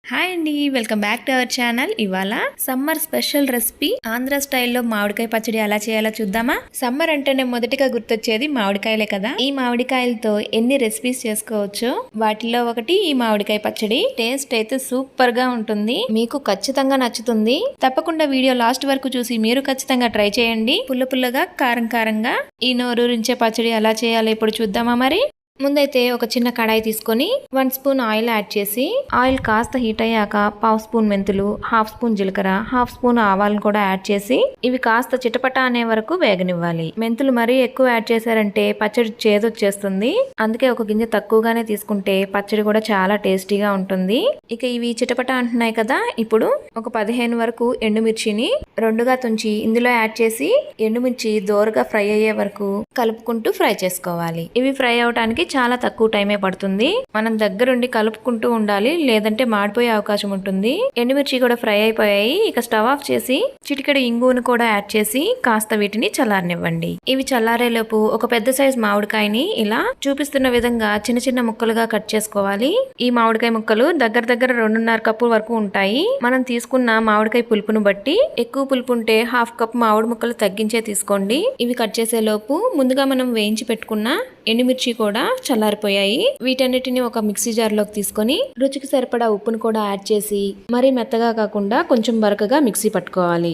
Hi అండి, welcome back to our channel. ఇవాళ summer special recipe Andhra స్టైల్లో మామిడికాయ పచ్చడి ఎలా చేయాలో చూద్దామా. సమ్మర్ అంటేనే మొదటిగా గుర్తొచ్చేది మామిడికాయలే కదా. ఈ మామిడికాయలతో ఎన్ని రెసిపీస్ చేసుకోవచ్చో వాటిలో ఒకటి ఈ మామిడికాయ పచ్చడి. టేస్ట్ అయితే సూపర్ గా ఉంటుంది, మీకు ఖచ్చితంగా నచ్చుతుంది. తప్పకుండా వీడియో లాస్ట్ వరకు చూసి మీరు ఖచ్చితంగా ట్రై చేయండి. పుల్ల పుల్లగా, కారం కారంగా ఈ నోరూరించే పచ్చడి ఎలా చేయాలో ఇప్పుడు చూద్దామా. మరి ముందైతే ఒక చిన్న కడాయి తీసుకొని 1 స్పూన్ ఆయిల్ యాడ్ చేసి, ఆయిల్ కాస్త హీట్ అయ్యాక 1/2 స్పూన్ మెంతులు, 1/2 స్పూన్ జీలకర్ర, 1/2 స్పూన్ ఆవాలను కూడా యాడ్ చేసి ఇవి కాస్త చిటపట అనే వరకు వేగనివ్వాలి. మెంతులు మరీ ఎక్కువ యాడ్ చేశారంటే పచ్చడి చేదొచ్చేస్తుంది, అందుకే ఒక గింజ తక్కువగానే తీసుకుంటే పచ్చడి కూడా చాలా టేస్టీగా ఉంటుంది. ఇక ఇవి చిటపట అంటున్నాయి కదా, ఇప్పుడు ఒక 15 వరకు ఎండుమిర్చిని రెండుగా తుంచి ఇందులో యాడ్ చేసి ఎండుమిర్చి దోరగా ఫ్రై అయ్యే వరకు కలుపుకుంటూ ఫ్రై చేసుకోవాలి. ఇవి ఫ్రై అవడానికి చాలా తక్కువ టైమే పడుతుంది. మనం దగ్గరుండి కలుపుకుంటూ ఉండాలి, లేదంటే మాడిపోయే అవకాశం ఉంటుంది. ఎండుమిర్చి కూడా ఫ్రై అయిపోయాయి. ఇక స్టవ్ ఆఫ్ చేసి చిటికెడు ఇంగువను కూడా యాడ్ చేసి కాస్త వీటిని చల్లారనివ్వండి. ఇవి చల్లారేలోపు ఒక పెద్ద సైజ్ మామిడికాయని ఇలా చూపిస్తున్న విధంగా చిన్న చిన్న ముక్కలుగా కట్ చేసుకోవాలి. ఈ మామిడికాయ ముక్కలు దగ్గర 2.5 కప్పు వరకు ఉంటాయి. మనం తీసుకున్న మామిడికాయ పులుపును బట్టి ఎక్కువ పులుపు ఉంటే 1/2 కప్ మామిడి ముక్కలు తగ్గించే తీసుకోండి. ఇవి కట్ చేసే లోపు ముందుగా మనం వేయించి పెట్టుకున్న ఎండుమిర్చి కూడా చల్లారిపోయాయి. వీటన్నిటిని ఒక మిక్సీ జార్ లోకి తీసుకొని రుచికి సరిపడా ఉప్పును కూడా యాడ్ చేసి మరీ మెత్తగా కాకుండా కొంచెం బరకగా మిక్సీ పట్టుకోవాలి.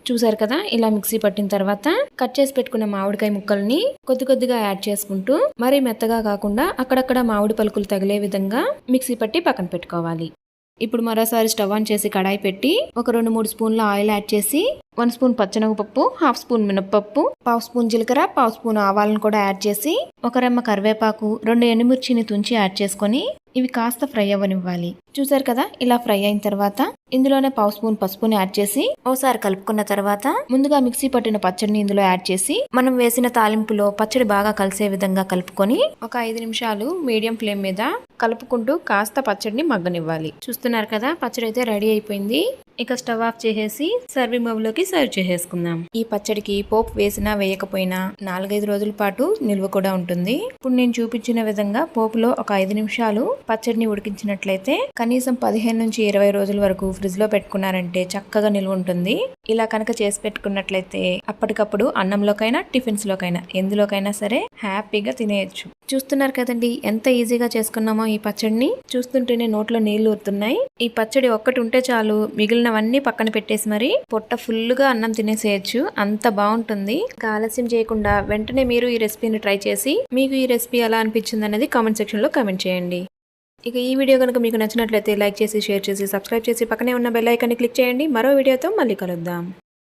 చూసారు కదా, ఇలా మిక్సీ పట్టిన తర్వాత కట్ చేసి పెట్టుకున్న మామిడికాయ ముక్కల్ని కొద్దిగా యాడ్ చేసుకుంటూ మరీ మెత్తగా కాకుండా అక్కడక్కడ మామిడి పలుకులు తగిలే విధంగా మిక్సీ పట్టి పక్కన పెట్టుకోవాలి. ఇప్పుడు మరోసారి స్టవ్ ఆన్ చేసి కడాయి పెట్టి ఒక 2-3 స్పూన్ల ఆయిల్ యాడ్ చేసి 1 స్పూన్ పచ్చెనగపప్పు, 1/2 స్పూన్ మినపప్పు, 1/2 స్పూన్ జీలకర్ర, 1/2 స్పూన్ ఆవాలను కూడా యాడ్ చేసి ఒక రెమ్మ కరివేపాకు, 2 ఎండుమిర్చిని తుంచి యాడ్ చేసుకొని ఇవి కాస్త ఫ్రై అవ్వనివ్వాలి. చూసారు కదా, ఇలా ఫ్రై అయిన తర్వాత ఇందులోనే 1/2 స్పూన్ పసుపుని యాడ్ చేసి ఓసారి కలుపుకున్న తర్వాత ముందుగా మిక్సీ పట్టిన పచ్చడిని ఇందులో యాడ్ చేసి మనం వేసిన తాలింపులో పచ్చడి బాగా కలిసే విధంగా కలుపుకొని ఒక 5 నిమిషాలు మీడియం ఫ్లేమ్ మీద కలుపుకుంటూ కాస్త పచ్చడిని మగ్గనివ్వాలి. చూస్తున్నారు కదా, పచ్చడి అయితే రెడీ అయిపోయింది. ఇక స్టవ్ ఆఫ్ చేసేసి సర్వింగ్ బౌల్లోకి సర్వ్ చేసేసుకుందాం. ఈ పచ్చడికి పోపు వేసినా వేయకపోయినా 4-5 రోజుల పాటు నిల్వ కూడా ఉంటుంది. ఇప్పుడు నేను చూపించిన విధంగా పోపులో ఒక 5 నిమిషాలు పచ్చడిని ఉడికించినట్లయితే కనీసం 15 నుంచి 20 రోజుల వరకు ఫ్రిడ్జ్ లో పెట్టుకున్నారంటే చక్కగా నిల్వ ఉంటుంది. ఇలా కనుక చేసి పెట్టుకున్నట్లయితే అప్పటికప్పుడు అన్నంలోకైనా టిఫిన్స్ లోకైనా ఎందులోకైనా సరే హ్యాపీగా తినేయచ్చు. చూస్తున్నారు కదండి, ఎంత ఈజీగా చేసుకున్నామో ఈ పచ్చడిని. చూస్తుంటేనే నోట్లో నీళ్లు ఊరుతున్నాయి. ఈ పచ్చడి ఒక్కటి ఉంటే చాలు, మిగిలినవన్నీ పక్కన పెట్టేసి మరి పొట్ట ఫుల్గా అన్నం తినేసేయచ్చు, అంత బాగుంటుంది. ఆలస్యం చేయకుండా వెంటనే మీరు ఈ రెసిపీని ట్రై చేసి మీకు ఈ రెసిపీ ఎలా అనిపించింది అనేది కామెంట్ సెక్షన్ లో కామెంట్ చేయండి. ఇక ఈ వీడియో కనుక మీకు నచ్చినట్లయితే లైక్ చేసి, షేర్ చేసి, సబ్స్క్రైబ్ చేసి పక్కనే ఉన్న బెల్ ఐకాన్ని క్లిక్ చేయండి. మరో వీడియోతో మళ్ళీ కలుద్దాం.